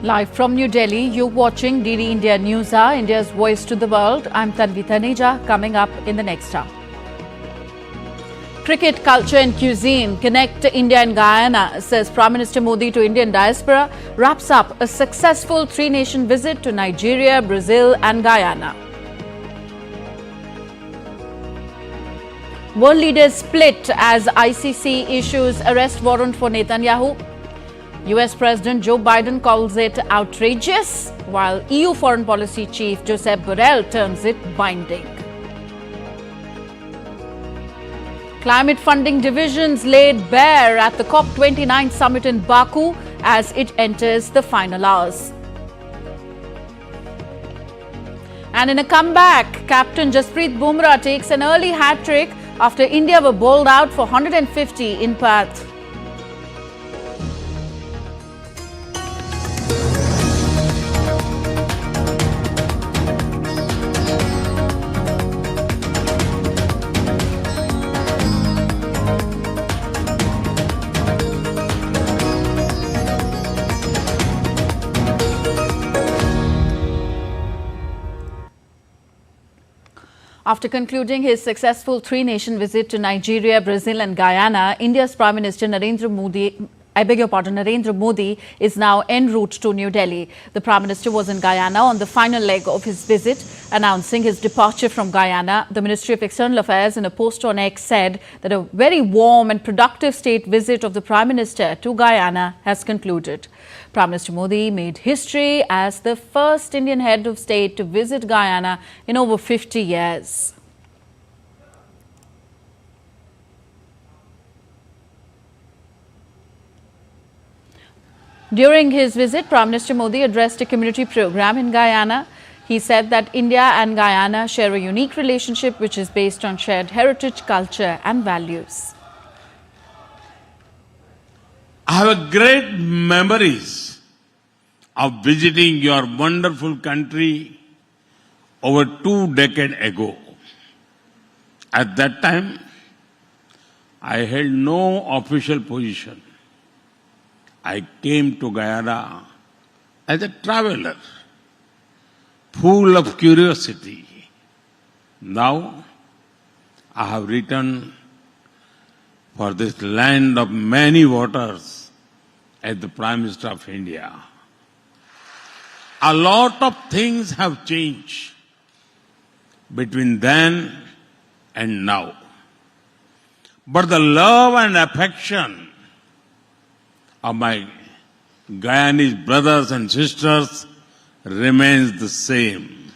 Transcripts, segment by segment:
Live from New Delhi, you're watching DD India News Hour, India's voice to the world. I'm Tanvi Taneja, coming up in the next hour. Cricket, culture and cuisine connect India and Guyana, says Prime Minister Modi to Indian diaspora, wraps up a successful three-nation visit to Nigeria, Brazil and Guyana. World leaders split as ICC issues arrest warrant for Netanyahu. US President Joe Biden calls it outrageous, while EU Foreign Policy Chief Josep Borrell terms it binding. Climate funding divisions laid bare at the COP29 summit in Baku as it enters the final hours. And in a comeback, Captain Jasprit Bumrah takes an early hat-trick after India were bowled out for 150 in Perth. After concluding his successful three-nation visit to Nigeria, Brazil and Guyana, India's Prime Minister Narendra Modi is now en route to New Delhi. The Prime Minister was in Guyana on the final leg of his visit. Announcing his departure from Guyana, the Ministry of External Affairs in a post on X said that a very warm and productive state visit of the Prime Minister to Guyana has concluded. Prime Minister Modi made history as the first Indian head of state to visit Guyana in over 50 years. During his visit, Prime Minister Modi addressed a community program in Guyana. He said that India and Guyana share a unique relationship which is based on shared heritage, culture and values. I have great memories of visiting your wonderful country over 2 decades ago. At that time, I held no official position. I came to Guyana as a traveler, full of curiosity. Now, I have returned for this land of many waters as the Prime Minister of India. A lot of things have changed between then and now. But the love and affection of my Guyanese brothers and sisters remains the same.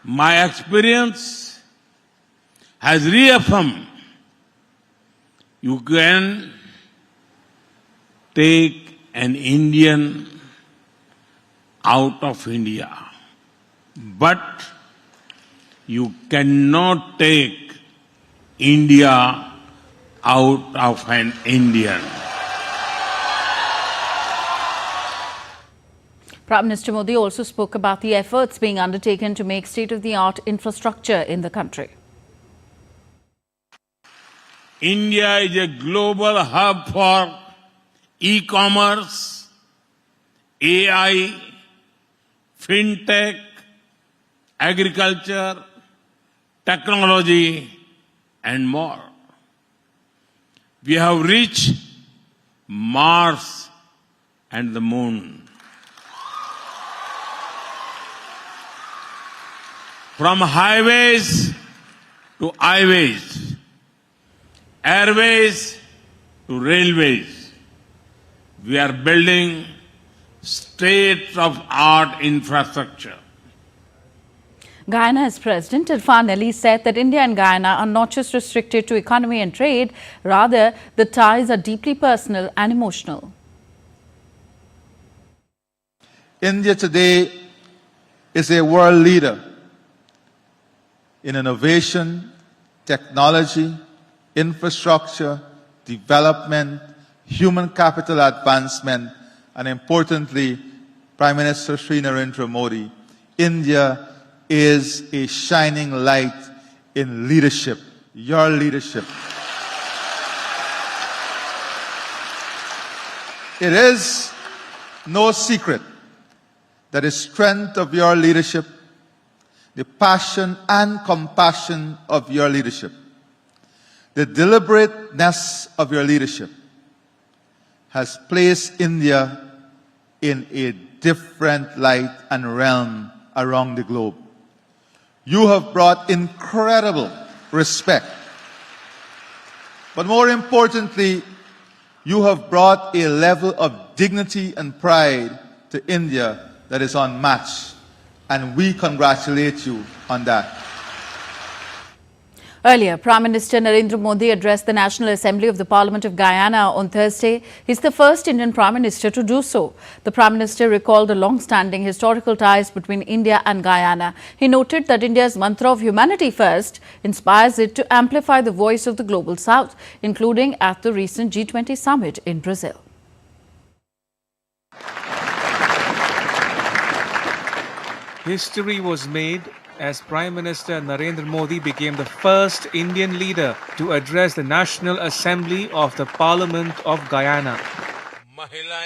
My experience has reaffirmed you can take an Indian out of India, but you cannot take India out of an Indian. Prime Minister Modi also spoke about the efforts being undertaken to make state-of-the-art infrastructure in the country. India is a global hub for ecommerce, AI, fintech, agriculture, technology, and more. We have reached Mars and the moon. From highways to highways, airways to railways, we are building state-of-art infrastructure. Guyana's President Irfan Ali said that India and Guyana are not just restricted to economy and trade, rather the ties are deeply personal and emotional. India today is a world leader in innovation, technology, infrastructure, development, human capital advancement, and importantly, Prime Minister Shri Narendra Modi, India is a shining light in leadership, your leadership. It is no secret that the strength of your leadership, the passion and compassion of your leadership, the deliberateness of your leadership has placed India in a different light and realm around the globe. You have brought incredible respect. But more importantly, you have brought a level of dignity and pride to India that is unmatched. And we congratulate you on that. Earlier, Prime Minister Narendra Modi addressed the National Assembly of the Parliament of Guyana on Thursday. He's the first Indian Prime Minister to do so. The Prime Minister recalled the long-standing historical ties between India and Guyana. He noted that India's mantra of humanity first inspires it to amplify the voice of the Global South, including at the recent G20 summit in Brazil. History was made as Prime Minister Narendra Modi became the first Indian leader to address the National Assembly of the Parliament of Guyana.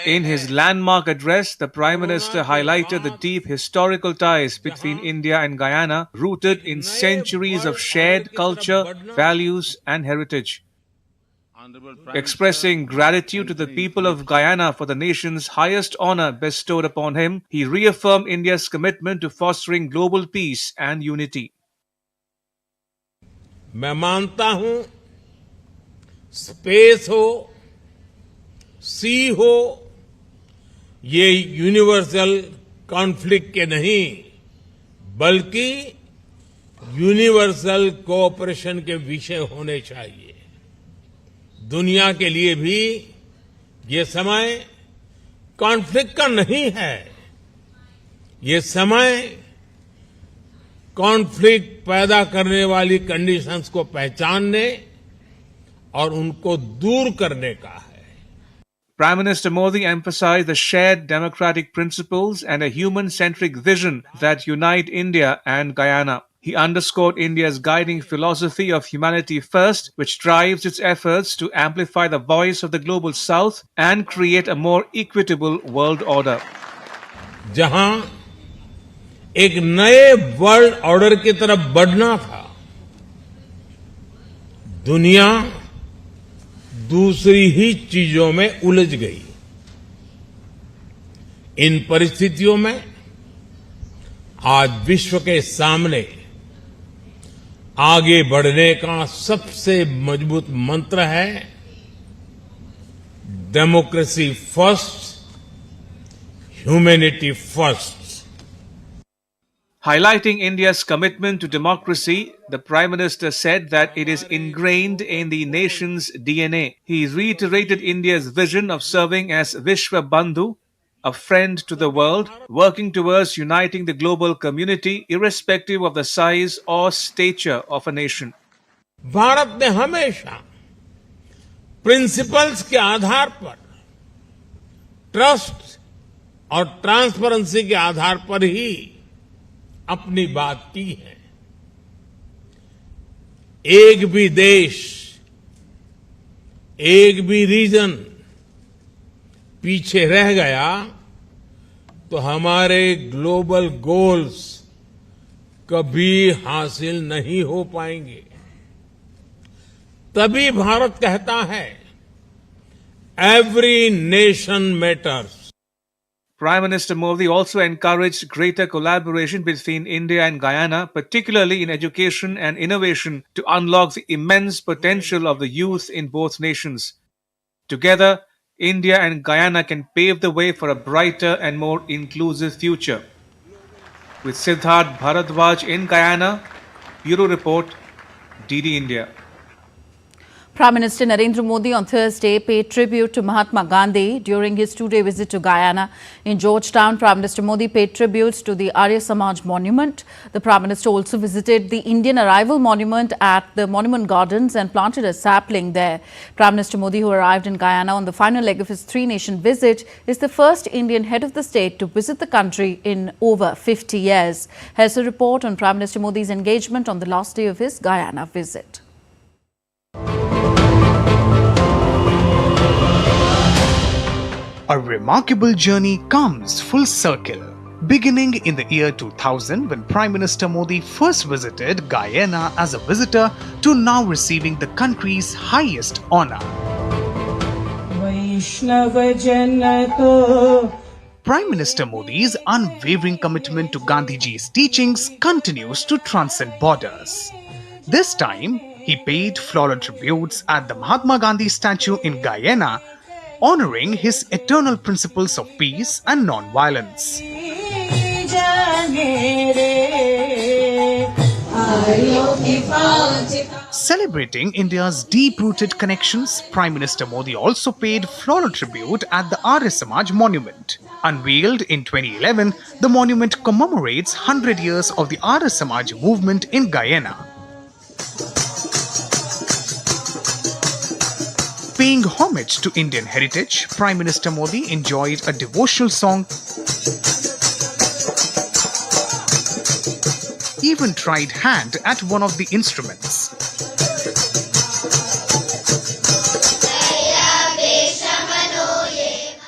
In his landmark address, the Prime Minister highlighted the deep historical ties between India and Guyana, rooted in centuries of shared culture, values, and heritage. Expressing gratitude to the people of Guyana for the nation's highest honor bestowed upon him, he reaffirmed India's commitment to fostering global peace and unity. मैं मानता हूं space हो, सी हो, ये universal conflict के नहीं बल्कि universal cooperation के विषय होने चाहिए। दुनिया के लिए भी ये समय कॉन्फ्लिक्ट का नहीं है। ये समय कॉन्फ्लिक्ट पैदा करने वाली कंडीशंस को पहचानने और उनको दूर करने का है। Prime Minister Modi emphasized the shared democratic principles and a human-centric vision that unite India and Guyana. He underscored India's guiding philosophy of humanity first, which drives its efforts to amplify the voice of the Global South and create a more equitable world order. जहां एक नए world order की तरफ बढ़ना था, दुनिया दूसरी ही चीजों में उलझ गई। इन परिस्थितियों में आज विश्व के सामने आगे बढ़ने का सबसे मजबूत मंत्र है democracy first, humanity first. Highlighting India's commitment to democracy, the Prime Minister said that it is ingrained in the nation's DNA. He reiterated India's vision of serving as Vishwa Bandhu, a friend to the world, working towards uniting the global community irrespective of the size or stature of a nation. Bharat ने हमेशा principles के आधार पर, trust और transparency के आधार पर ही अपनी बात की है। एक भी देश, एक भी रीजन पीछे रह गया तो हमारे ग्लोबल गोल्स कभी हासिल नहीं हो पाएंगे। तभी भारत कहता है every nation matters. Prime Minister Modi also encouraged greater collaboration between India and Guyana, particularly in education and innovation, to unlock the immense potential of the youth in both nations. Together, India and Guyana can pave the way for a brighter and more inclusive future. With Siddharth Bharadwaj in Guyana, Bureau Report, DD India. Prime Minister Narendra Modi on Thursday paid tribute to Mahatma Gandhi during his two-day visit to Guyana. In Georgetown, Prime Minister Modi paid tributes to the Arya Samaj Monument. The Prime Minister also visited the Indian Arrival Monument at the Monument Gardens and planted a sapling there. Prime Minister Modi, who arrived in Guyana on the final leg of his three-nation visit, is the first Indian head of the state to visit the country in over 50 years. Here's a report on Prime Minister Modi's engagement on the last day of his Guyana visit. a remarkable journey comes full circle, beginning in the year 2000 when Prime Minister Modi first visited Guyana as a visitor to now receiving the country's highest honor. Prime Minister Modi's unwavering commitment to Gandhiji's teachings continues to transcend borders. This time, he paid floral tributes at the Mahatma Gandhi statue in Guyana, honoring his eternal principles of peace and non-violence. Celebrating India's deep-rooted connections, Prime Minister Modi also paid floral tribute at the Arya Samaj monument. Unveiled in 2011, the monument commemorates 100 years of the Arya Samaj movement in Guyana. Paying homage to Indian heritage, Prime Minister Modi enjoyed a devotional song, even tried hand at one of the instruments.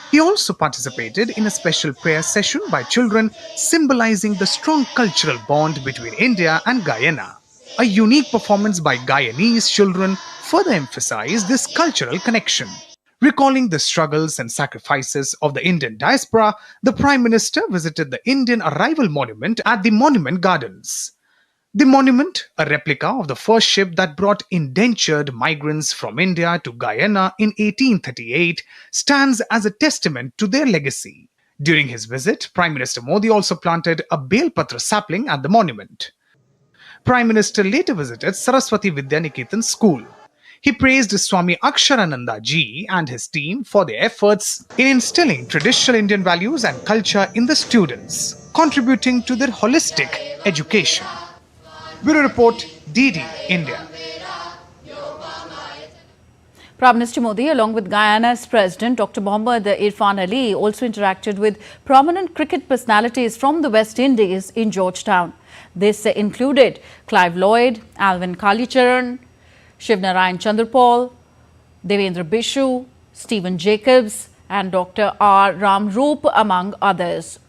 He also participated in a special prayer session by children, symbolizing the strong cultural bond between India and Guyana. A unique performance by Guyanese children further emphasized this cultural connection. Recalling the struggles and sacrifices of the Indian diaspora, the Prime Minister visited the Indian Arrival Monument at the Monument Gardens. The monument, a replica of the first ship that brought indentured migrants from India to Guyana in 1838, stands as a testament to their legacy. During his visit, Prime Minister Modi also planted a Belpatra sapling at the monument. Prime Minister later visited Saraswati Vidya Niketan School. He praised Swami Aksharananda ji and his team for their efforts in instilling traditional Indian values and culture in the students, contributing to their holistic education. Bureau Report, DD, India. Prime Minister Modi, along with Guyana's President Dr. Mohammad Irfan Ali, also interacted with prominent cricket personalities from the West Indies in Georgetown. This included Clive Lloyd, Alvin Kalicharan, Shivnarayan Chandrapal, Devendra Bishu, Stephen Jacobs and Dr. R. Ramroop, among others.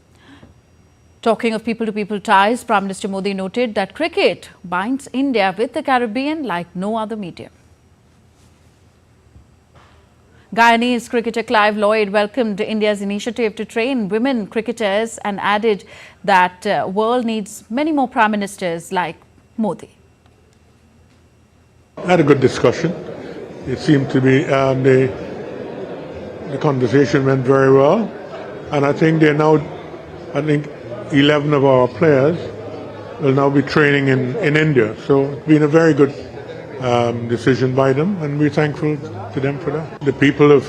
Talking of people-to-people ties, Prime Minister Modi noted that cricket binds India with the Caribbean like no other medium. Guyanese cricketer Clive Lloyd welcomed India's initiative to train women cricketers and added that the world needs many more prime ministers like Modi. I had a good discussion. It seemed to be the conversation went very well, and I think 11 of our players will now be training in India. So it's been a very good decision by them, and we're thankful to them for that. The people have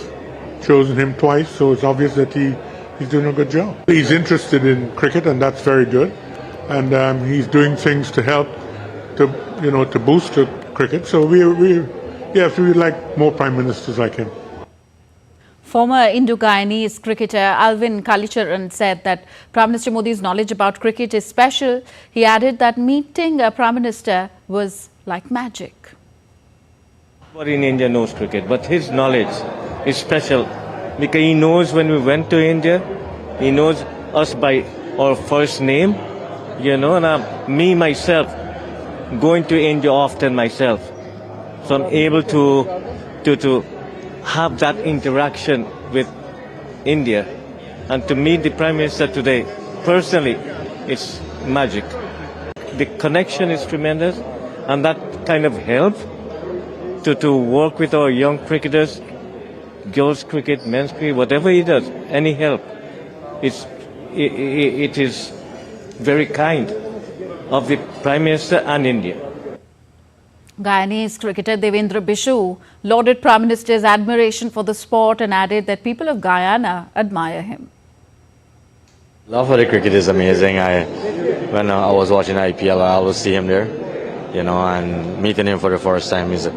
chosen him twice, so it's obvious that he's doing a good job. He's interested in cricket, and that's very good. And he's doing things to help to boost the cricket. So we'd like more prime ministers like him. Former Indo-Guyanese cricketer Alvin Kalicharan said that Prime Minister Modi's knowledge about cricket is special. He added that meeting a Prime Minister was like magic. Everybody in India knows cricket, but his knowledge is special because he knows when we went to India, he knows us by our first name, and me myself, going to India often myself. So I'm able to have that interaction with India, and to meet the Prime Minister today, personally, it's magic. The connection is tremendous, and that kind of help to work with our young cricketers, girls cricket, men's cricket, whatever he does, any help, it is very kind of the Prime Minister and India. Guyanese cricketer Devendra Bishu lauded Prime Minister's admiration for the sport and added that people of Guyana admire him. Love for the cricket is amazing. When I was watching IPL, I always see him there, and meeting him for the first time is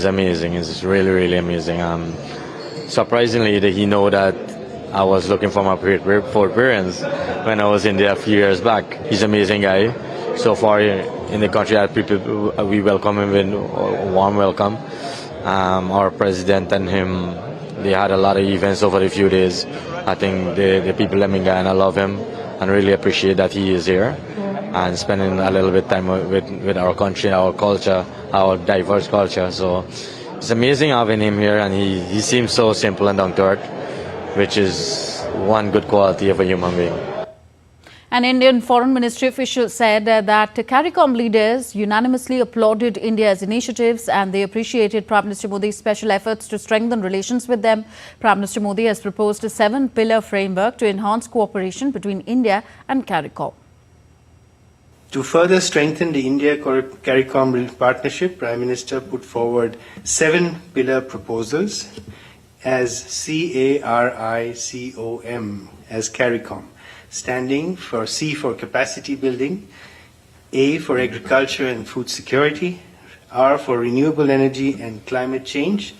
amazing. It's really, really amazing. Surprisingly, he know that I was looking for my parents when I was in there a few years back. He's an amazing guy. So far in the country, we welcome him with a warm welcome. Our president and him, They had a lot of events over the few days. I think the people in Guyana love him and really appreciate that he is here and spending a little bit time with our country, our culture, our diverse culture. So it's amazing having him here, and he seems so simple and down to earth, which is one good quality of a human being. An Indian Foreign Ministry official said that CARICOM leaders unanimously applauded India's initiatives and they appreciated Prime Minister Modi's special efforts to strengthen relations with them. Prime Minister Modi has proposed a 7-pillar framework to enhance cooperation between India and CARICOM. To further strengthen the India-CARICOM partnership, Prime Minister put forward 7 pillar proposals as CARICOM, as CARICOM, standing for C for capacity building, A for agriculture and food security, R for renewable energy and climate change,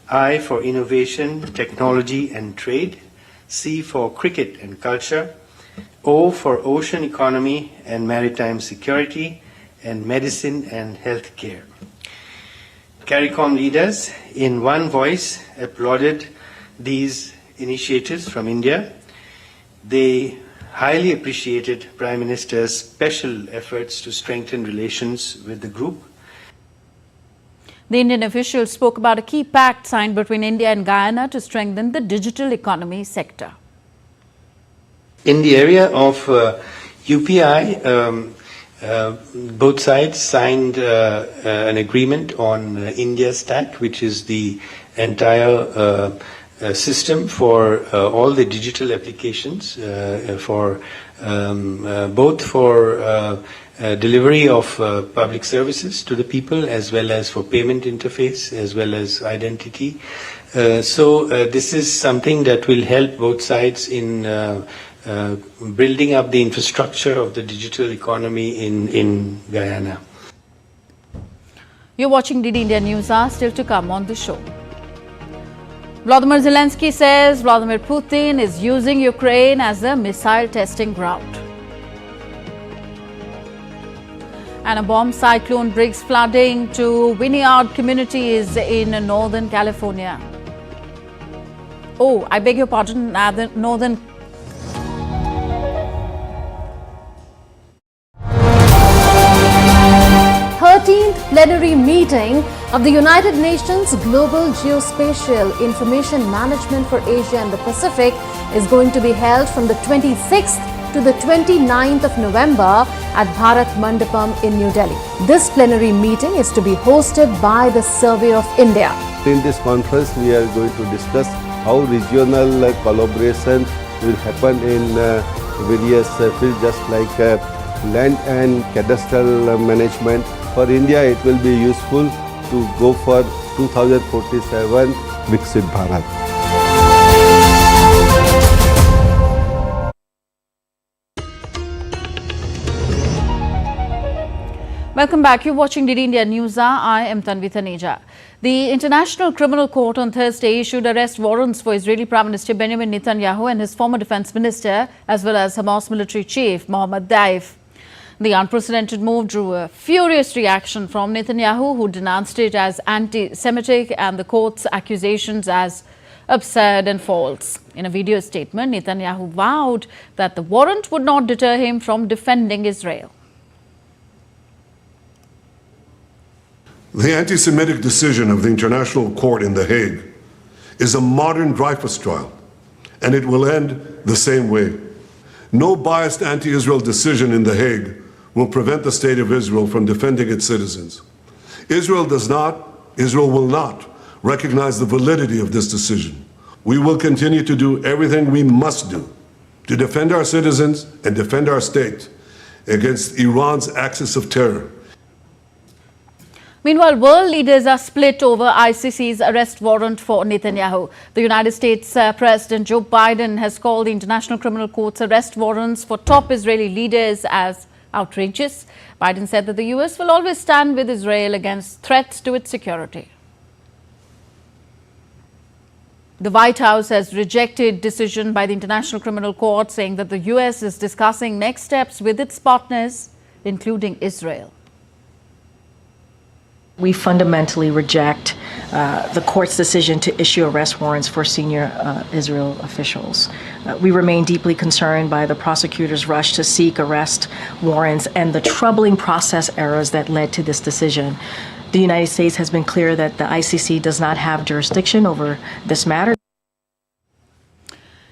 I for innovation, technology and trade, C for cricket and culture, O for ocean economy and maritime security, and medicine and health care. CARICOM leaders in one voice applauded these initiatives from India. They highly appreciated Prime Minister's special efforts to strengthen relations with the group. The Indian official spoke about a key pact signed between India and Guyana to strengthen the digital economy sector. In the area of UPI, both sides signed an agreement on India Stack, which is the entire system for all the digital applications, for both for delivery of public services to the people, as well as for payment interface, as well as identity. So this is something that will help both sides in building up the infrastructure of the digital economy in Guyana. You're watching DD India News Hour, still to come on the show. Volodymyr Zelensky says Vladimir Putin is using Ukraine as a missile testing ground. And a bomb cyclone brings flooding to vineyard communities in Northern California. Oh, I beg your pardon, Northern 13th plenary meeting of the United Nations Global Geospatial Information Management for Asia and the Pacific is going to be held from the 26th to the 29th of November at Bharat Mandapam in New Delhi. This plenary meeting is to be hosted by the Survey of India. In this conference, we are going to discuss how regional collaboration will happen in various fields, just like land and cadastral management. For India, it will be useful to go for 2047 Viksit Bharat. Welcome back. You're watching DD India News Hour. I am Tanvi Taneja. The International Criminal Court on Thursday issued arrest warrants for Israeli Prime Minister Benjamin Netanyahu and his former defense minister, as well as Hamas military chief Mohammed Daif. The unprecedented move drew a furious reaction from Netanyahu, who denounced it as anti-Semitic and the court's accusations as absurd and false. In a video statement, Netanyahu vowed that the warrant would not deter him from defending Israel. The anti-Semitic decision of the International Court in The Hague is a modern Dreyfus trial, and it will end the same way. No biased anti-Israel decision in The Hague will prevent the State of Israel from defending its citizens. Israel will not recognize the validity of this decision. We will continue to do everything we must do to defend our citizens and defend our state against Iran's axis of terror. Meanwhile, world leaders are split over ICC's arrest warrant for Netanyahu. The United States President Joe Biden has called the International Criminal Court's arrest warrants for top Israeli leaders as outrageous. Biden said that the U.S. will always stand with Israel against threats to its security. The White House has rejected decision by the International Criminal Court, saying that the U.S. is discussing next steps with its partners, including Israel. We fundamentally reject the court's decision to issue arrest warrants for senior Israel officials. We remain deeply concerned by the prosecutor's rush to seek arrest warrants and the troubling process errors that led to this decision. The United States has been clear that the ICC does not have jurisdiction over this matter.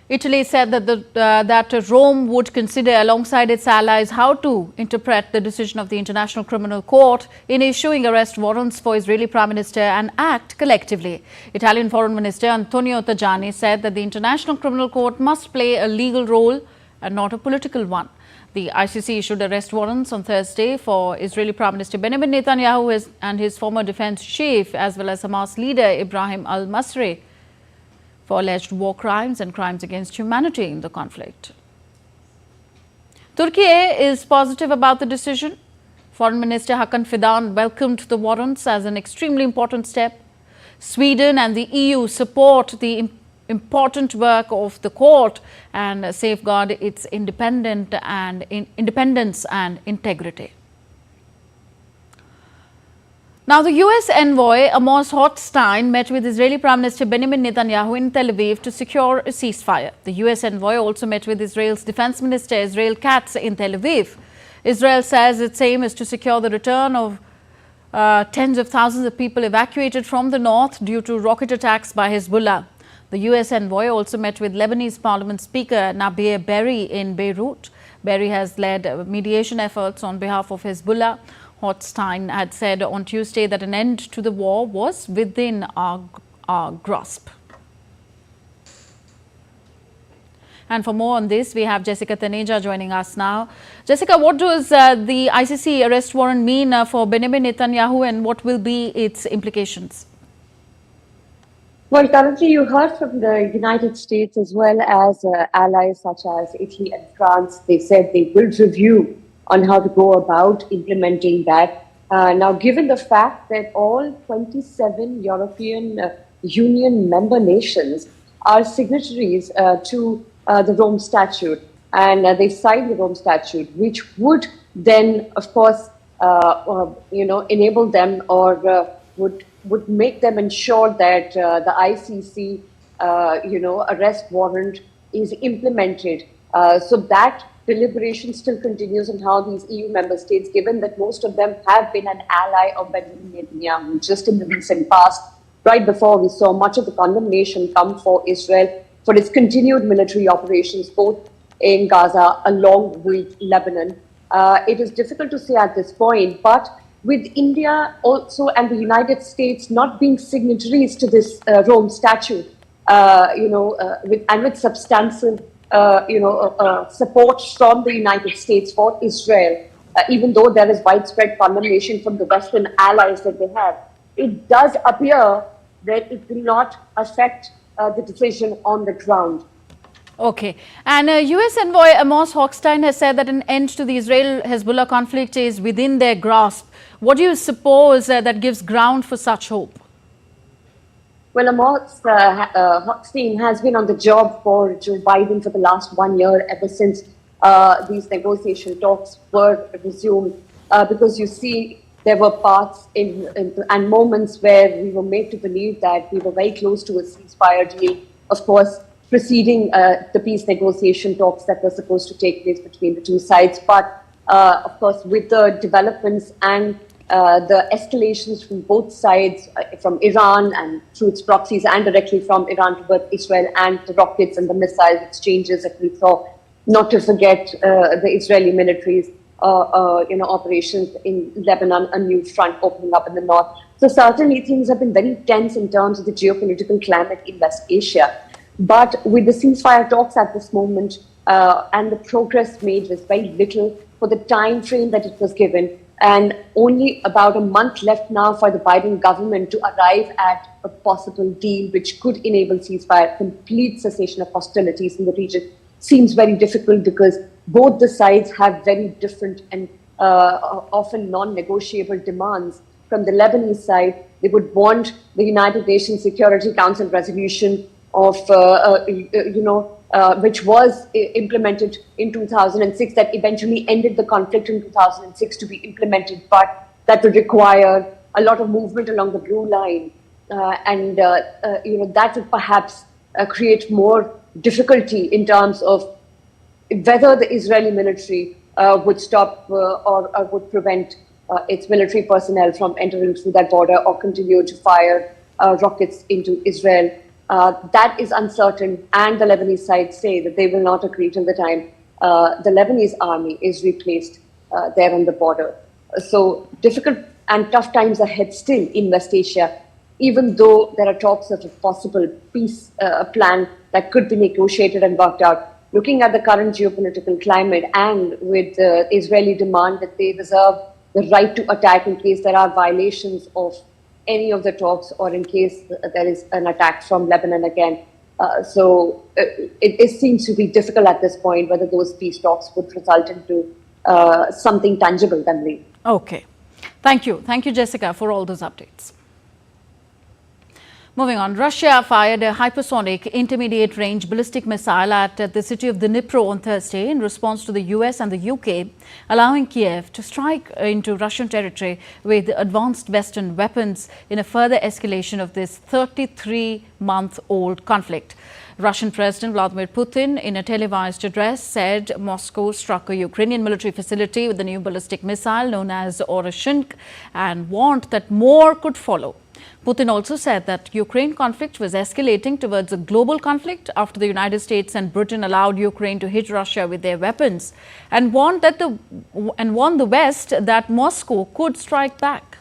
Italy said that Rome would consider alongside its allies how to interpret the decision of the International Criminal Court in issuing arrest warrants for Israeli Prime Minister and act collectively. Italian Foreign Minister Antonio Tajani said that the International Criminal Court must play a legal role and not a political one. The ICC issued arrest warrants on Thursday for Israeli Prime Minister Benjamin Netanyahu and his former defense chief, as well as Hamas leader Ibrahim al-Masri, for alleged war crimes and crimes against humanity in the conflict. Turkey is positive about the decision. Foreign Minister Hakan Fidan welcomed the warrants as an extremely important step. Sweden and the EU support the important work of the court and safeguard its independence and integrity. Now, the U.S. envoy Amos Hochstein met with Israeli Prime Minister Benjamin Netanyahu in Tel Aviv to secure a ceasefire. The U.S. envoy also met with Israel's Defense Minister Israel Katz in Tel Aviv. Israel says its aim is to secure the return of tens of thousands of people evacuated from the north due to rocket attacks by Hezbollah. The U.S. envoy also met with Lebanese Parliament Speaker Nabih Berri in Beirut. Berri has led mediation efforts on behalf of Hezbollah. Hochstein had said on Tuesday that an end to the war was within our grasp. And for more on this, we have Jessica Taneja joining us now. Jessica, what does the ICC arrest warrant mean for Benjamin Netanyahu and what will be its implications? Well, currently you heard from the United States as well as allies such as Italy and France. They said they will review on how to go about implementing that. Now, given the fact that all 27 European Union member nations are signatories to the Rome Statute, and they signed the Rome Statute, which would then, of course, enable them or would make them ensure that the ICC, arrest warrant is implemented. So that deliberation still continues on how these EU member states, given that most of them have been an ally of Benjamin Netanyahu just in the recent past, right before we saw much of the condemnation come for Israel for its continued military operations, both in Gaza along with Lebanon. It is difficult to say at this point, but with India also and the United States not being signatories to this Rome Statute, with substantial support from the United States for Israel, even though there is widespread condemnation from the Western allies that they have, it does appear that it will not affect the decision on the ground. Okay. And U.S. envoy Amos Hochstein has said that an end to the Israel-Hezbollah conflict is within their grasp. What do you suppose that gives ground for such hope? Well, Amos Hochstein has been on the job for Joe Biden for the last 1 year, ever since these negotiation talks were resumed. Because you see, there were parts and moments where we were made to believe that we were very close to a ceasefire deal, of course, preceding the peace negotiation talks that were supposed to take place between the two sides. But, of course, with the developments and the escalations from both sides, from Iran and through its proxies and directly from Iran towards Israel, and the rockets and the missile exchanges that we saw, not to forget the Israeli military's operations in Lebanon, a new front opening up in the north. So certainly things have been very tense in terms of the geopolitical climate in West Asia. But with the ceasefire talks at this moment and the progress made was very little for the time frame that it was given, and only about a month left now for the Biden government to arrive at a possible deal which could enable ceasefire, complete cessation of hostilities in the region, seems very difficult because both the sides have very different and often non-negotiable demands. From the Lebanese side, they would want the United Nations Security Council resolution of, which was implemented in 2006, that eventually ended the conflict in 2006, to be implemented, but that would require a lot of movement along the blue line. that would perhaps create more difficulty in terms of whether the Israeli military would stop or would prevent its military personnel from entering through that border or continue to fire rockets into Israel. That is uncertain, and the Lebanese side say that they will not agree till the time the Lebanese army is replaced there on the border. So difficult and tough times ahead still in West Asia, even though there are talks of a possible peace plan that could be negotiated and worked out. Looking at the current geopolitical climate and with the Israeli demand that they reserve the right to attack in case there are violations of any of the talks or in case there is an attack from Lebanon again. It seems to be difficult at this point whether those peace talks would result into something tangible, Tanvi. Okay. Thank you. Thank you, Jessica, for all those updates. Moving on, Russia fired a hypersonic intermediate range ballistic missile at the city of Dnipro on Thursday in response to the US and the UK, allowing Kiev to strike into Russian territory with advanced Western weapons in a further escalation of this 33-month-old conflict. Russian President Vladimir Putin, in a televised address, said Moscow struck a Ukrainian military facility with the new ballistic missile known as Oroshenk and warned that more could follow. Putin also said that Ukraine conflict was escalating towards a global conflict after the United States and Britain allowed Ukraine to hit Russia with their weapons and warned the West that Moscow could strike back.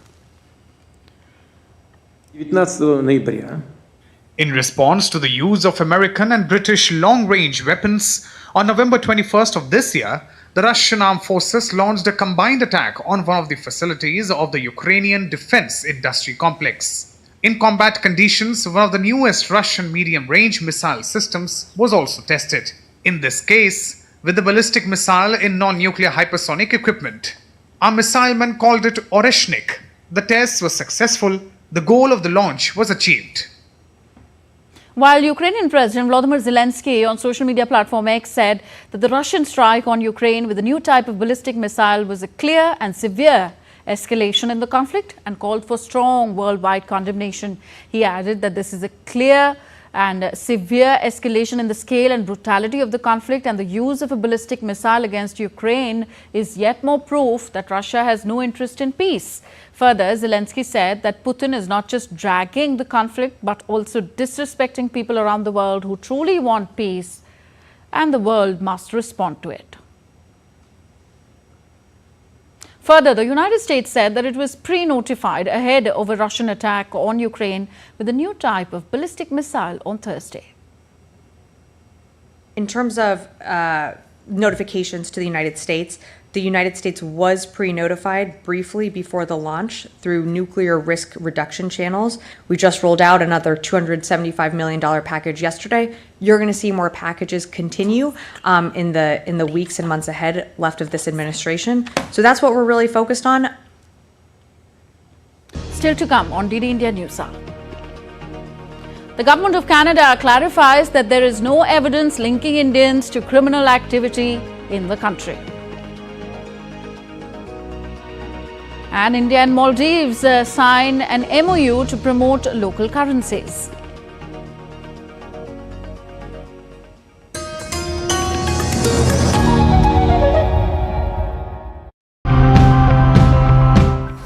In response to the use of American and British long-range weapons, on November 21st of this year, the Russian armed forces launched a combined attack on one of the facilities of the Ukrainian defense industry complex. In combat conditions, one of the newest Russian medium-range missile systems was also tested. In this case, with the ballistic missile in non-nuclear hypersonic equipment. Our missileman called it Oreshnik. The test was successful. The goal of the launch was achieved. While Ukrainian President Volodymyr Zelensky on social media platform X said that the Russian strike on Ukraine with a new type of ballistic missile was a clear and severe escalation in the conflict and called for strong worldwide condemnation. He added that this is a clear and severe escalation in the scale and brutality of the conflict, and the use of a ballistic missile against Ukraine is yet more proof that Russia has no interest in peace. Further, Zelensky said that Putin is not just dragging the conflict but also disrespecting people around the world who truly want peace, and the world must respond to it. Further, the United States said that it was pre-notified ahead of a Russian attack on Ukraine with a new type of ballistic missile on Thursday. In terms of notifications to the United States was pre-notified briefly before the launch through nuclear risk reduction channels. We just rolled out another $275 million package yesterday. You're going to see more packages continue in the weeks and months ahead left of this administration. So that's what we're really focused on. Still to come on DD India News Hour. The Government of Canada clarifies that there is no evidence linking Indians to criminal activity in the country. And India and Maldives sign an MOU to promote local currencies.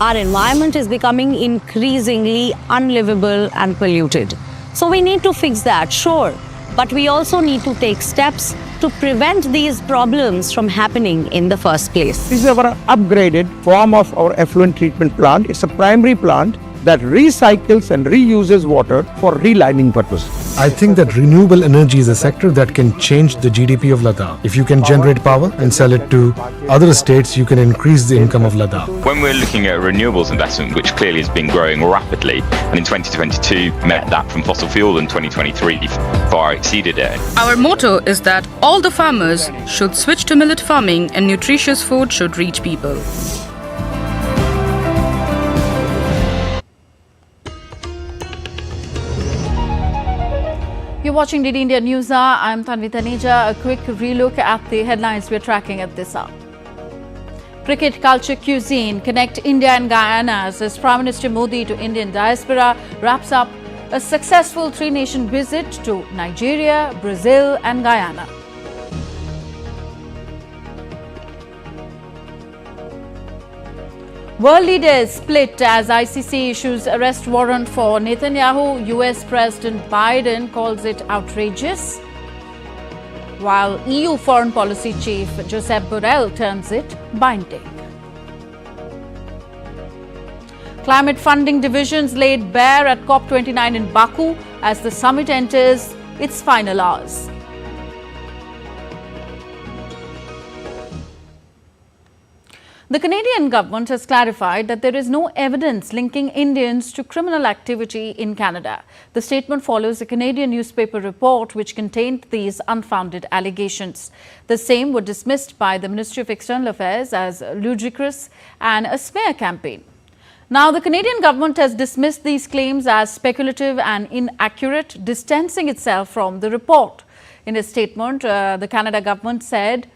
Our environment is becoming increasingly unlivable and polluted. So we need to fix that, sure, but we also need to take steps to prevent these problems from happening in the first place. This is our upgraded form of our effluent treatment plant. It's a primary plant that recycles and reuses water for relining purposes. I think that renewable energy is a sector that can change the GDP of Ladakh. If you can generate power and sell it to other states, you can increase the income of Ladakh. When we're looking at renewables investment, which clearly has been growing rapidly, and in 2022 met that from fossil fuel, and 2023 far exceeded it. Our motto is that all the farmers should switch to millet farming and nutritious food should reach people. You're watching DD India News Hour. I'm Tanvi Taneja. A quick relook at the headlines we're tracking at this hour. Cricket culture cuisine connect India and Guyana as Prime Minister Modi to Indian diaspora wraps up a successful three-nation visit to Nigeria, Brazil and Guyana. World leaders split as ICC issues arrest warrant for Netanyahu. US President Biden calls it outrageous, while EU Foreign Policy Chief Josep Borrell terms it binding. Climate funding divisions laid bare at COP29 in Baku as the summit enters its final hours. The Canadian government has clarified that there is no evidence linking Indians to criminal activity in Canada. The statement follows a Canadian newspaper report which contained these unfounded allegations. The same were dismissed by the Ministry of External Affairs as ludicrous and a smear campaign. Now, the Canadian government has dismissed these claims as speculative and inaccurate, distancing itself from the report. In a statement, the Canada government said,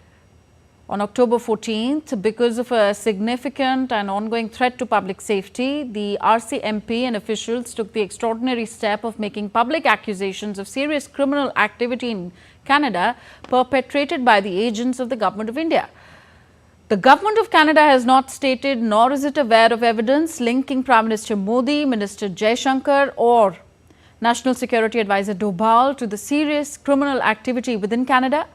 on October 14th, because of a significant and ongoing threat to public safety, the RCMP and officials took the extraordinary step of making public accusations of serious criminal activity in Canada perpetrated by the agents of the Government of India. The Government of Canada has not stated, nor is it aware of evidence linking Prime Minister Modi, Minister Jaishankar or National Security Advisor Dobal to the serious criminal activity within Canada.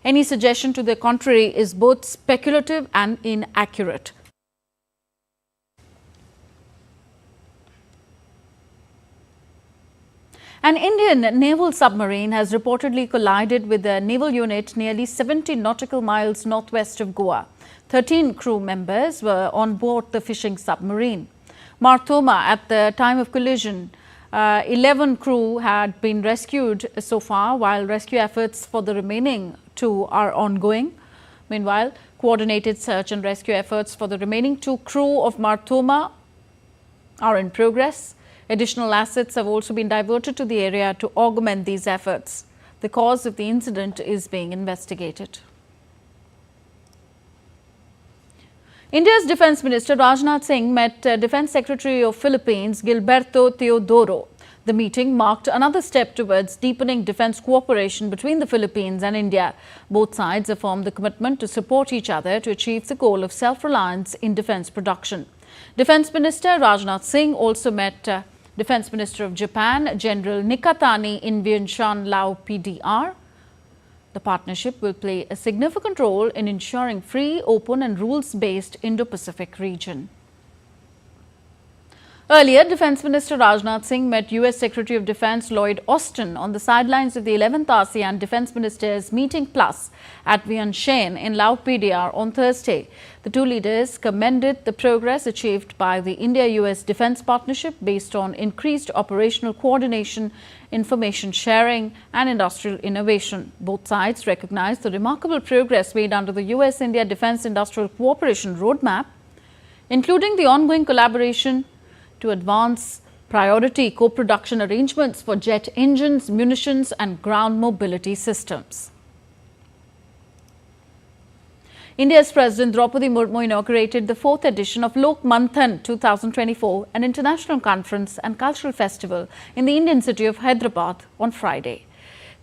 Any suggestion to the contrary is both speculative and inaccurate. An Indian naval submarine has reportedly collided with a naval unit nearly 70 nautical miles northwest of Goa. 13 crew members were on board the fishing submarine. Marthoma, at the time of collision, 11 crew had been rescued so far, while rescue efforts for the remaining 2 are ongoing. Meanwhile, coordinated search and rescue efforts for the remaining 2 crew of Marthoma are in progress. Additional assets have also been diverted to the area to augment these efforts. The cause of the incident is being investigated. India's Defence Minister Rajnath Singh met Defence Secretary of Philippines Gilberto Teodoro. The meeting marked another step towards deepening defence cooperation between the Philippines and India. Both sides affirmed the commitment to support each other to achieve the goal of self-reliance in defence production. Defence Minister Rajnath Singh also met Defence Minister of Japan, General Nikatani in Vientiane, Lao PDR. The partnership will play a significant role in ensuring free, open and rules-based Indo-Pacific region. Earlier, Defence Minister Rajnath Singh met US Secretary of Defence Lloyd Austin on the sidelines of the 11th ASEAN Defence Ministers Meeting Plus at Vientiane in Lao PDR on Thursday. The two leaders commended the progress achieved by the India-US defence partnership based on increased operational coordination, information sharing and industrial innovation. Both sides recognized the remarkable progress made under the US-India Defence Industrial Cooperation Roadmap, including the ongoing collaboration to advance priority co-production arrangements for jet engines, munitions and ground mobility systems. India's President Draupadi Murmu inaugurated the 4th edition of Lok Manthan 2024, an international conference and cultural festival in the Indian city of Hyderabad on Friday.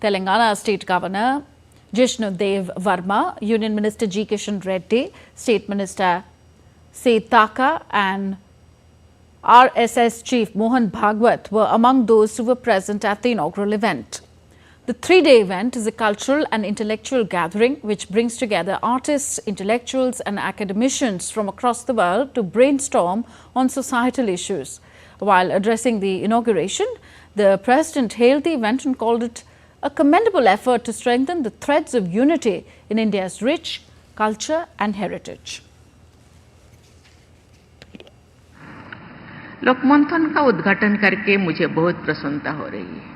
Telangana State Governor Jishnu Dev Verma, Union Minister G. Kishan Reddy, State Minister Setaka and RSS Chief Mohan Bhagwat were among those who were present at the inaugural event. The 3-day event is a cultural and intellectual gathering which brings together artists, intellectuals and academicians from across the world to brainstorm on societal issues. While addressing the inauguration, the President hailed the event and called it a commendable effort to strengthen the threads of unity in India's rich culture and heritage. Lokmanthan का उद्घाटन करके मुझे बहुत प्रसन्नता हो रही है।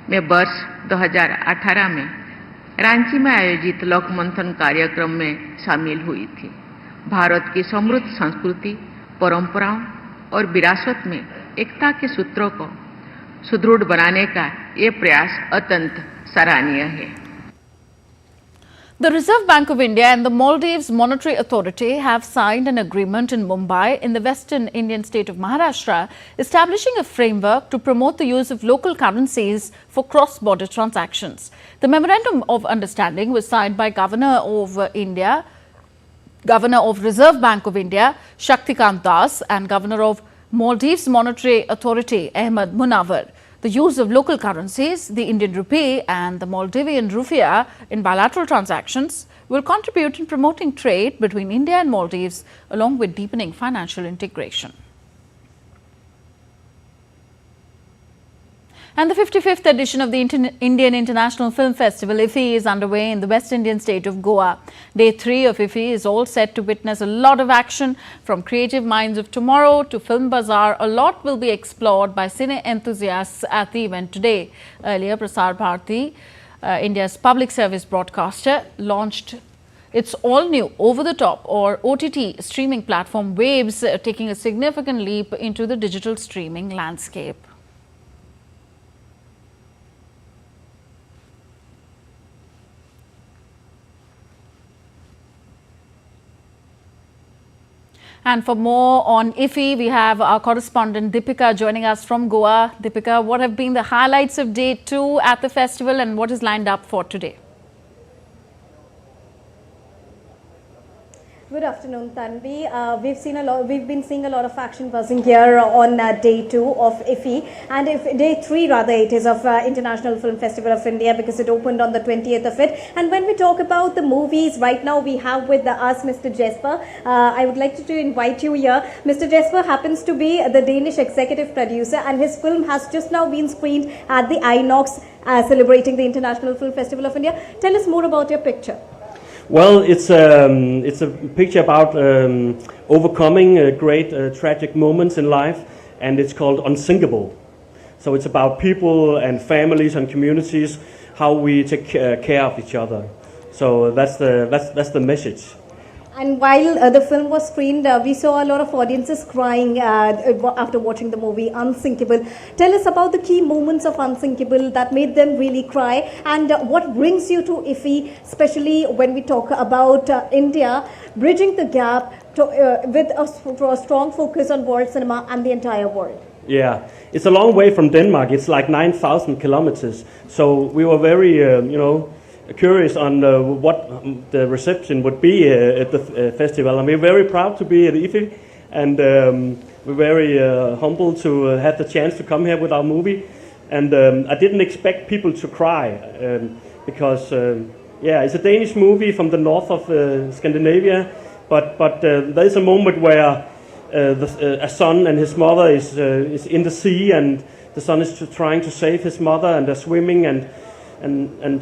मैं वर्ष 2018 में रांची में आयोजित लोकमंथन कार्यक्रम में शामिल हुई थी। भारत की समृद्ध संस्कृति, परंपराओं और विरासत में एकता के सूत्रों को सुदृढ़ बनाने का ये प्रयास अत्यंत सराहनीय है। The Reserve Bank of India and the Maldives Monetary Authority have signed an agreement in Mumbai in the western Indian state of Maharashtra, establishing a framework to promote the use of local currencies for cross-border transactions. The Memorandum of Understanding was signed by Governor of Reserve Bank of India, Shaktikant Das, and Governor of Maldives Monetary Authority, Ahmed Munawar. The use of local currencies, the Indian rupee and the Maldivian rufiya in bilateral transactions will contribute in promoting trade between India and Maldives along with deepening financial integration. And the 55th edition of the Indian International Film Festival, IFFI, is underway in the West Indian state of Goa. Day 3 of IFFI is all set to witness a lot of action. From creative minds of tomorrow to film bazaar, a lot will be explored by cine enthusiasts at the event today. Earlier, Prasar Bharati, India's public service broadcaster, launched its all-new over-the-top or OTT streaming platform, Waves, taking a significant leap into the digital streaming landscape. And for more on IFFI, we have our correspondent Deepika joining us from Goa. Deepika, what have been the highlights of day 2 at the festival and what is lined up for today? Good afternoon, Tanvi. We've been seeing a lot of action buzzing here on day 2 of IFFI, and day 3 rather it is of International Film Festival of India, because it opened on the 20th of it. And when we talk about the movies, right now we have with us Mr. Jesper. I would like to invite you here. Mr. Jesper happens to be the Danish executive producer, and his film has just now been screened at the Inox celebrating the International Film Festival of India. Tell us more about your picture. Well, it's a picture about overcoming great tragic moments in life, and it's called Unsinkable. So it's about people and families and communities, how we take care of each other. So that's the message. And while the film was screened, we saw a lot of audiences crying after watching the movie Unsinkable. Tell us about the key moments of Unsinkable that made them really cry, and what brings you to IFFI, especially when we talk about India bridging the gap with a strong focus on world cinema and the entire world. Yeah, it's a long way from Denmark. It's like 9,000 kilometers. So we were very, curious on what the reception would be at the festival, and we're very proud to be at IFFI, and we're very humbled to have the chance to come here with our movie. And I didn't expect people to cry because it's a Danish movie from the north of Scandinavia, but there's a moment where a son and his mother is in the sea, and the son is trying to save his mother, and they're swimming, and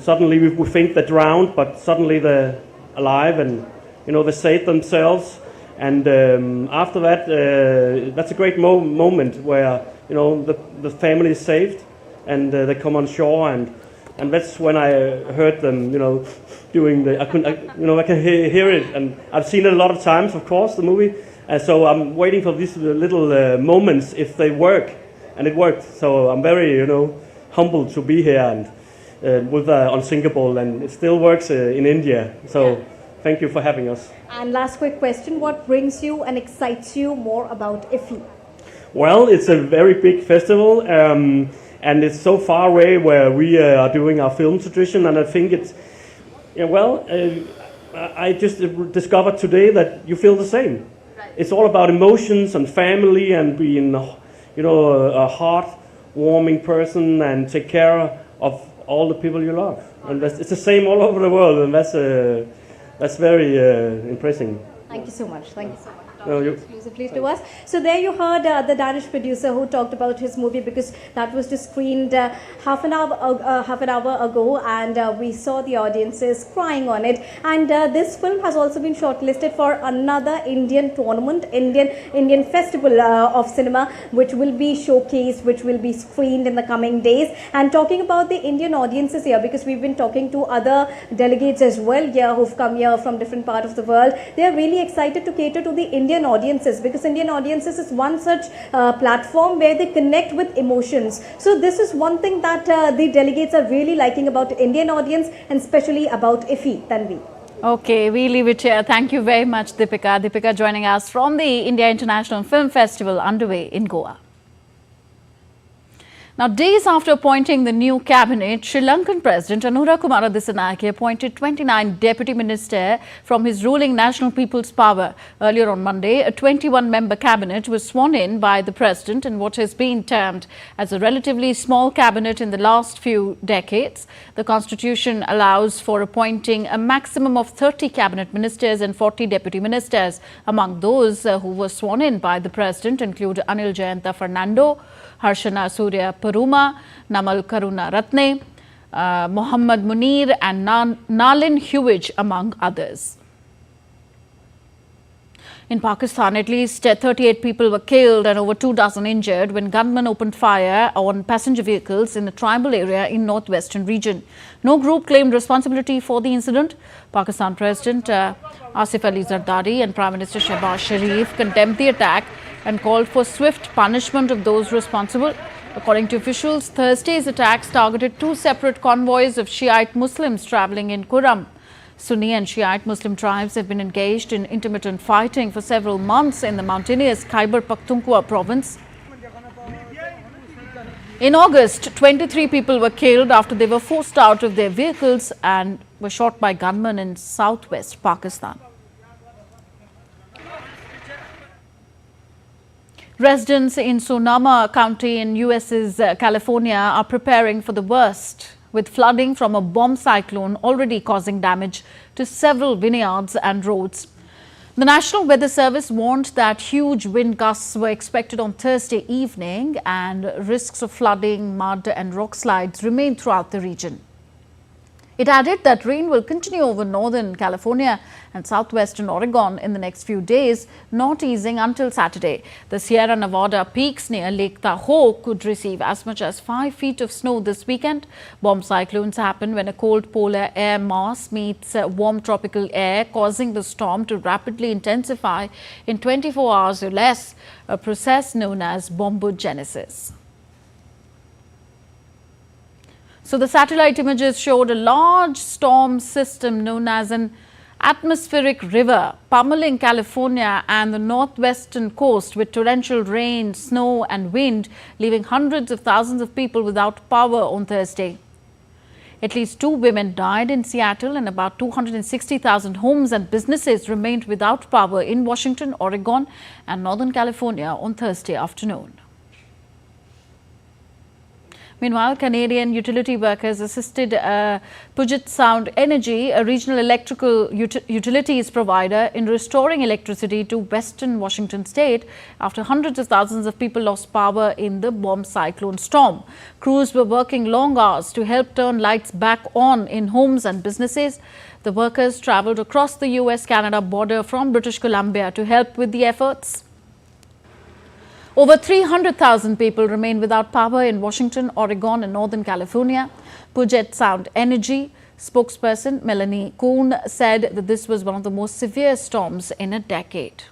suddenly we think they're drowned, but suddenly they're alive, and they save themselves. And after that, that's a great moment where the family is saved, and they come on shore, and that's when I heard them doing I can hear it, and I've seen it a lot of times, of course, the movie. So I'm waiting for these little moments if they work, and it worked. So I'm very humbled to be here and with Unsinkable, and it still works in India. So thank you for having us. And last quick question, what brings you and excites you more about IFFI? Well, it's a very big festival, and it's so far away where we are doing our film tradition, and I think it's, I just discovered today that you feel the same. Right. It's all about emotions and family and being, a heart-warming person and take care of all the people you love, and it's the same all over the world, and that's very impressive. Thank you so much. Thank you so much. Exclusively to us. So there you heard the Danish producer who talked about his movie, because that was just screened half an hour ago, and we saw the audiences crying on it. And this film has also been shortlisted for another Indian tournament, Indian Festival of Cinema, which will be showcased, which will be screened in the coming days. And talking about the Indian audiences here, because we've been talking to other delegates as well here who've come here from different parts of the world, they are really excited to cater to the Indian audiences, because Indian audiences is one such platform where they connect with emotions. So this is one thing that the delegates are really liking about Indian audience, and especially about IFFI, Tanvi. Okay, we leave it here. Thank you very much, Deepika. Deepika joining us from the India International Film Festival underway in Goa. Now, days after appointing the new cabinet, Sri Lankan President Anura Kumara Dissanayake appointed 29 deputy ministers from his ruling National People's Power. Earlier on Monday, a 21-member cabinet was sworn in by the president in what has been termed as a relatively small cabinet in the last few decades. The constitution allows for appointing a maximum of 30 cabinet ministers and 40 deputy ministers. Among those who were sworn in by the president include Anil Jayanta Fernando, Harshana Surya Paruma, Namal Karuna Ratne, Mohammad Munir and Nalin Huij, among others. In Pakistan, at least 38 people were killed and over 2 dozen injured when gunmen opened fire on passenger vehicles in a tribal area in northwestern region. No group claimed responsibility for the incident. Pakistan President Asif Ali Zardari and Prime Minister Shehbaz Sharif condemned the attack and called for swift punishment of those responsible. According to officials, Thursday's attacks targeted 2 separate convoys of Shiite Muslims travelling in Kurram. Sunni and Shiite Muslim tribes have been engaged in intermittent fighting for several months in the mountainous Khyber Pakhtunkhwa province. In August, 23 people were killed after they were forced out of their vehicles and were shot by gunmen in southwest Pakistan. Residents in Sonoma County in US's California are preparing for the worst, with flooding from a bomb cyclone already causing damage to several vineyards and roads. The National Weather Service warned that huge wind gusts were expected on Thursday evening and risks of flooding, mud and rock slides remain throughout the region. It added that rain will continue over northern California and southwestern Oregon in the next few days, not easing until Saturday. The Sierra Nevada peaks near Lake Tahoe could receive as much as 5 feet of snow this weekend. Bomb cyclones happen when a cold polar air mass meets warm tropical air, causing the storm to rapidly intensify in 24 hours or less, a process known as bombogenesis. So the satellite images showed a large storm system known as an atmospheric river pummeling California and the northwestern coast with torrential rain, snow and wind, leaving hundreds of thousands of people without power on Thursday. At least 2 women died in Seattle and about 260,000 homes and businesses remained without power in Washington, Oregon and Northern California on Thursday afternoon. Meanwhile, Canadian utility workers assisted Puget Sound Energy, a regional electrical utilities provider, in restoring electricity to western Washington state after hundreds of thousands of people lost power in the bomb cyclone storm. Crews were working long hours to help turn lights back on in homes and businesses. The workers travelled across the US-Canada border from British Columbia to help with the efforts. Over 300,000 people remain without power in Washington, Oregon and Northern California. Puget Sound Energy spokesperson Melanie Kuhn said that this was one of the most severe storms in a decade.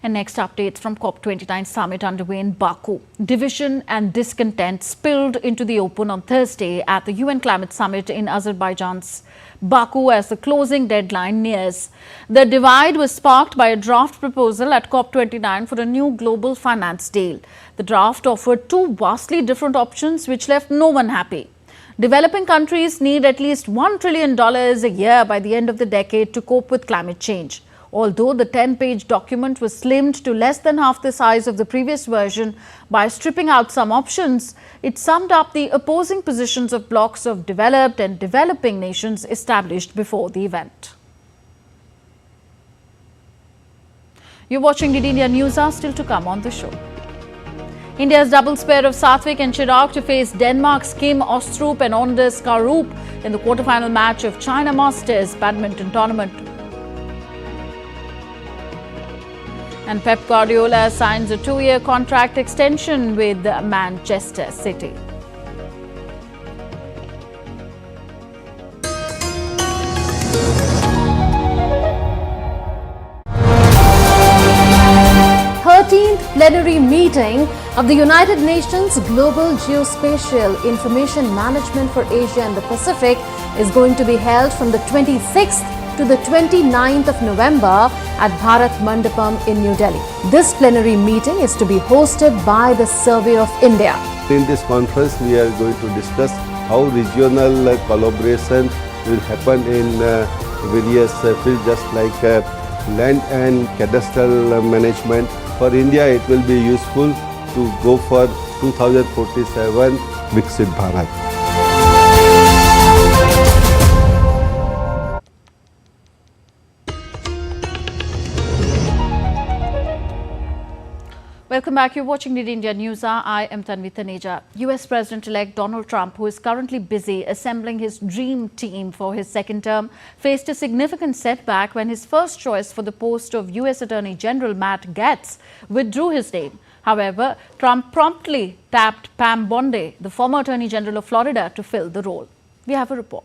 And next, updates from COP29 summit underway in Baku. Division and discontent spilled into the open on Thursday at the UN Climate Summit in Azerbaijan's Baku as the closing deadline nears. The divide was sparked by a draft proposal at COP29 for a new global finance deal. The draft offered 2 vastly different options which left no one happy. Developing countries need at least $1 trillion a year by the end of the decade to cope with climate change. Although the 10-page document was slimmed to less than half the size of the previous version by stripping out some options, it summed up the opposing positions of blocs of developed and developing nations established before the event. You're watching DD India News Hour, still to come on the show. India's doubles pair of Satvik and Chirag to face Denmark's Kim Ostrup and Anders Karup in the quarterfinal match of China Masters badminton tournament. And Pep Guardiola signs a 2-year contract extension with Manchester City. 13th plenary meeting of the United Nations Global Geospatial Information Management for Asia and the Pacific is going to be held from the 26th to the 29th of November at Bharat Mandapam in New Delhi. This plenary meeting is to be hosted by the Survey of India. In this conference, we are going to discuss how regional collaboration will happen in various fields, just like land and cadastral management. For India, it will be useful to go for 2047 Viksit Bharat. Welcome back. You're watching Need India News Hour. I am Tanvi Taneja. US President-elect Donald Trump, who is currently busy assembling his dream team for his second term, faced a significant setback when his first choice for the post of US Attorney General Matt Gaetz withdrew his name. However, Trump promptly tapped Pam Bondi, the former Attorney General of Florida, to fill the role. We have a report.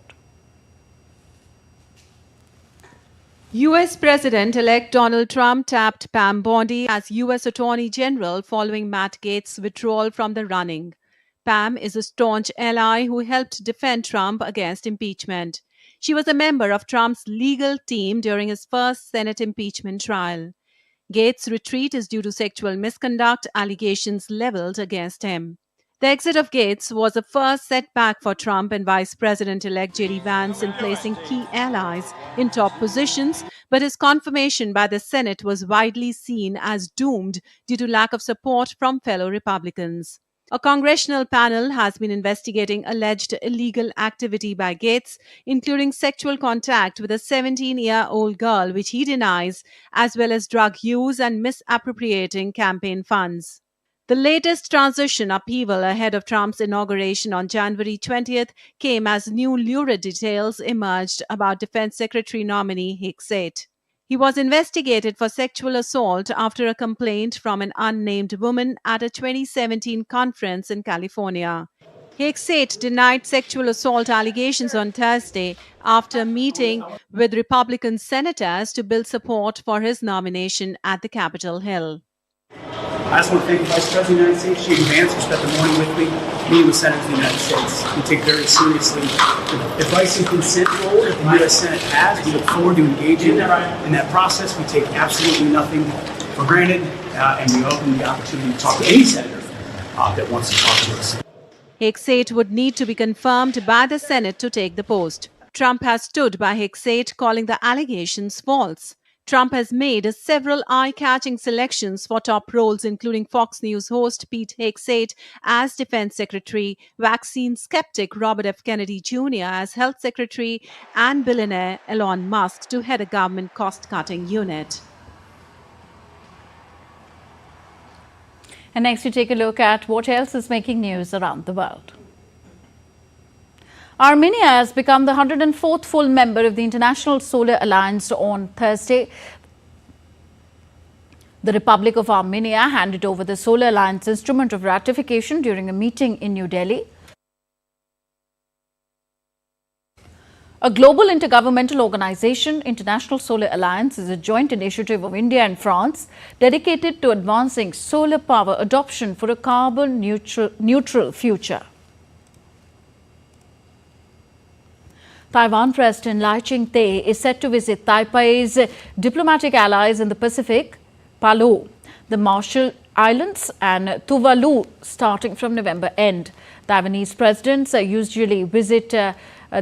U.S. President-elect Donald Trump tapped Pam Bondi as U.S. Attorney General following Matt Gaetz's withdrawal from the running. Pam is a staunch ally who helped defend Trump against impeachment. She was a member of Trump's legal team during his first Senate impeachment trial. Gaetz's retreat is due to sexual misconduct allegations leveled against him. The exit of Gaetz was the first setback for Trump and Vice President-elect J.D. Vance in placing key allies in top positions, but his confirmation by the Senate was widely seen as doomed due to lack of support from fellow Republicans. A congressional panel has been investigating alleged illegal activity by Gaetz, including sexual contact with a 17-year-old girl, which he denies, as well as drug use and misappropriating campaign funds. The latest transition upheaval ahead of Trump's inauguration on January 20th came as new lurid details emerged about Defense Secretary nominee Hegseth. He was investigated for sexual assault after a complaint from an unnamed woman at a 2017 conference in California. Hegseth denied sexual assault allegations on Thursday after meeting with Republican senators to build support for his nomination at the Capitol Hill. I just want to thank the Vice President of the United States, J.D. Vance, who spent the morning with me, meeting with Senators of the United States. We take very seriously the advice and consent role that the U.S. Senate has. We look forward to engaging in that process. We take absolutely nothing for granted, and we welcome the opportunity to talk to any senator that wants to talk to us. Hegseth would need to be confirmed by the Senate to take the post. Trump has stood by Hegseth, calling the allegations false. Trump has made several eye-catching selections for top roles, including Fox News host Pete Hegseth as Defense Secretary, vaccine skeptic Robert F. Kennedy Jr. as Health Secretary, and billionaire Elon Musk to head a government cost-cutting unit. And next we take a look at what else is making news around the world. Armenia has become the 104th full member of the International Solar Alliance on Thursday. The Republic of Armenia handed over the Solar Alliance instrument of ratification during a meeting in New Delhi. A global intergovernmental organization, International Solar Alliance, is a joint initiative of India and France dedicated to advancing solar power adoption for a carbon neutral future. Taiwan President Lai Ching-te is set to visit Taipei's diplomatic allies in the Pacific, Palau, the Marshall Islands and Tuvalu starting from November end. Taiwanese presidents usually visit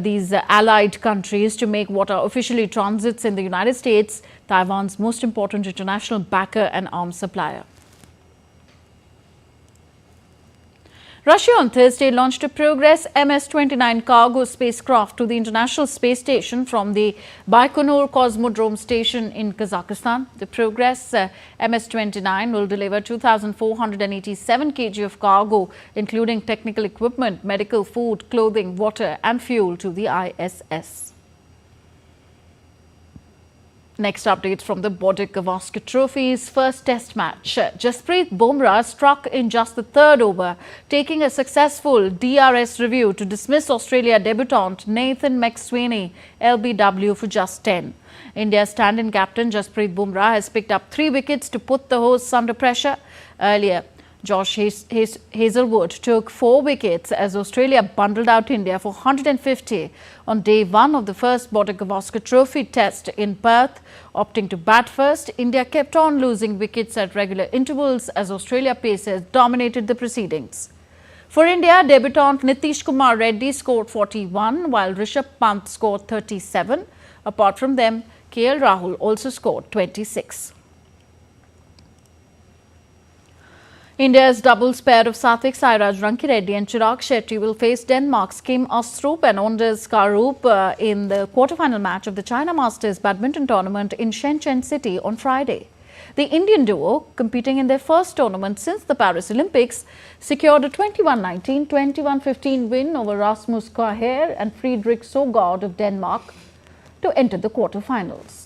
these allied countries to make what are officially transits in the United States, Taiwan's most important international backer and arms supplier. Russia on Thursday launched a Progress MS-29 cargo spacecraft to the International Space Station from the Baikonur Cosmodrome Station in Kazakhstan. The Progress MS-29 will deliver 2,487 kg of cargo, including technical equipment, medical food, clothing, water and fuel to the ISS. Next updates from the Gavaskar Trophy's first test match. Jasprit Bumrah struck in just the third over, taking a successful DRS review to dismiss Australia debutant Nathan McSweeney LBW for just 10. India's stand-in captain Jasprit Bumrah has picked up 3 wickets to put the hosts under pressure. Earlier, Josh Hazlewood took 4 wickets as Australia bundled out India for 150 on day 1 of the first Gavaskar Trophy test in Perth. Opting to bat first, India kept on losing wickets at regular intervals as Australia pacers dominated the proceedings. For India, debutant Nitish Kumar Reddy scored 41 while Rishabh Pant scored 37. Apart from them, KL Rahul also scored 26. India's doubles pair of Satvik Sairaj Rankireddy and Chirag Shetty will face Denmark's Kim Astrup and Anders Karup in the quarterfinal match of the China Masters badminton tournament in Shenzhen City on Friday. The Indian duo, competing in their first tournament since the Paris Olympics, secured a 21-19, 21-15 win over Rasmus Kjær and Frederik Søgaard of Denmark to enter the quarterfinals.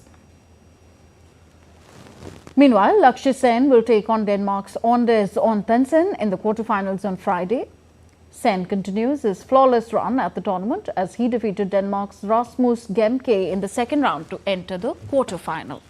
Meanwhile, Lakshya Sen will take on Denmark's Anders Antonsen in the quarterfinals on Friday. Sen continues his flawless run at the tournament as he defeated Denmark's Rasmus Gemke in the second round to enter the quarterfinal.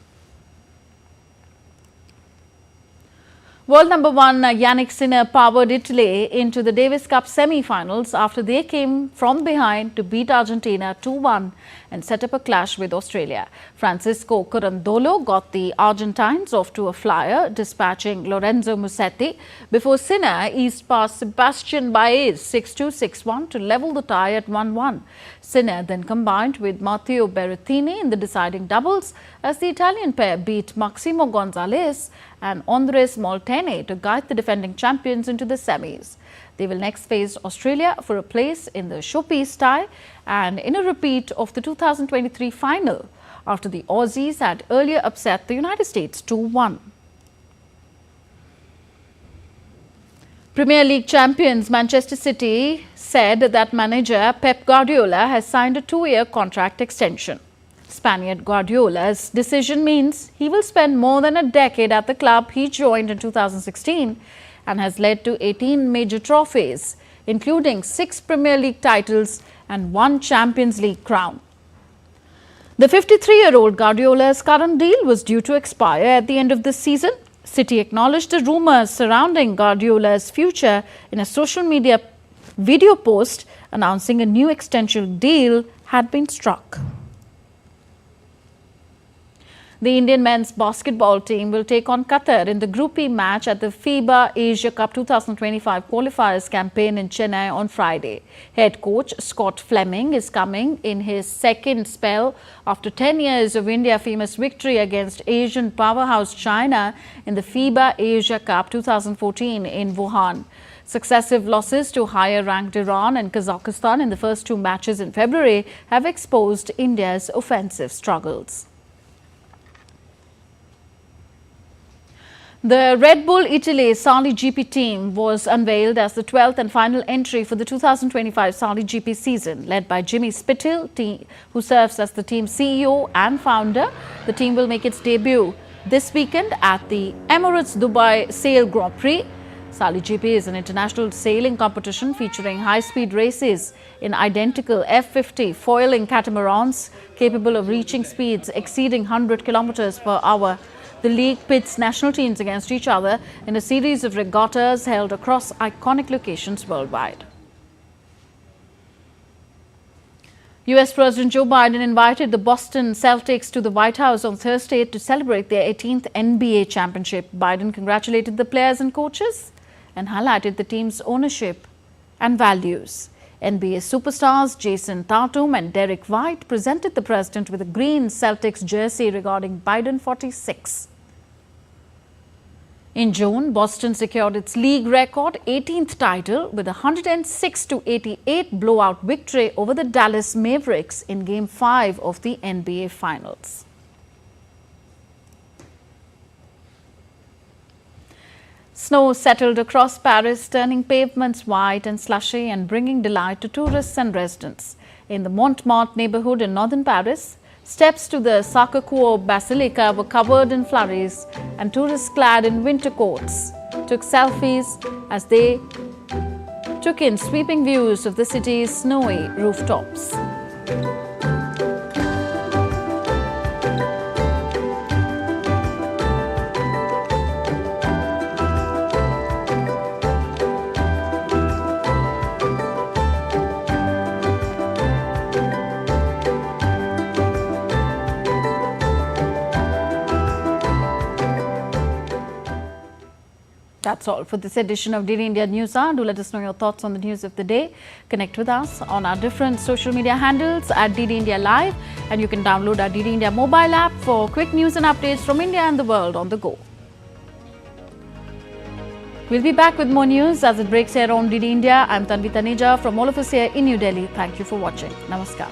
World number 1 Yannick Sinner powered Italy into the Davis Cup semi-finals after they came from behind to beat Argentina 2-1 and set up a clash with Australia. Francisco Corandolo got the Argentines off to a flyer, dispatching Lorenzo Musetti before Sinner eased past Sebastian Baez 6-2, 6-1 to level the tie at 1-1. Sinner then combined with Matteo Berrettini in the deciding doubles as the Italian pair beat Maximo Gonzalez and Andres Molteni to guide the defending champions into the semis. They will next face Australia for a place in the showpiece tie and in a repeat of the 2023 final after the Aussies had earlier upset the United States 2-1. Premier League champions Manchester City said that manager Pep Guardiola has signed a 2-year contract extension. Spaniard Guardiola's decision means he will spend more than a decade at the club he joined in 2016 and has led to 18 major trophies, including 6 Premier League titles and 1 Champions League crown. The 53-year-old Guardiola's current deal was due to expire at the end of this season. City acknowledged the rumours surrounding Guardiola's future in a social media video post announcing a new extension deal had been struck. The Indian men's basketball team will take on Qatar in the Group E match at the FIBA Asia Cup 2025 qualifiers campaign in Chennai on Friday. Head coach Scott Fleming is coming in his second spell after 10 years of India famous victory against Asian powerhouse China in the FIBA Asia Cup 2014 in Wuhan. Successive losses to higher-ranked Iran and Kazakhstan in the first 2 matches in February have exposed India's offensive struggles. The Red Bull Italy Sali GP team was unveiled as the 12th and final entry for the 2025 Sali GP season. Led by Jimmy Spithill, who serves as the team's CEO and founder, the team will make its debut this weekend at the Emirates Dubai Sail Grand Prix. Sali GP is an international sailing competition featuring high-speed races in identical F-50 foiling catamarans capable of reaching speeds exceeding 100 kilometers per hour. The league pits national teams against each other in a series of regattas held across iconic locations worldwide. US President Joe Biden invited the Boston Celtics to the White House on Thursday to celebrate their 18th NBA championship. Biden congratulated the players and coaches and highlighted the team's ownership and values. NBA superstars Jason Tatum and Derek White presented the president with a green Celtics jersey regarding Biden 46. In June, Boston secured its league record 18th title with a 106-88 blowout victory over the Dallas Mavericks in Game 5 of the NBA Finals. Snow settled across Paris, turning pavements white and slushy and bringing delight to tourists and residents. In the Montmartre neighborhood in northern Paris, Steps to the Sakakuo Basilica were covered in flurries, and tourists clad in winter coats took selfies as they took in sweeping views of the city's snowy rooftops. That's all for this edition of DD India News Hour. Do let us know your thoughts on the news of the day. Connect with us on our different social media handles at DD India Live, and you can download our DD India mobile app for quick news and updates from India and the world on the go. We'll be back with more news as it breaks here on DD India. I'm Tanvi Taneja from all of us here in New Delhi. Thank you for watching. Namaskar.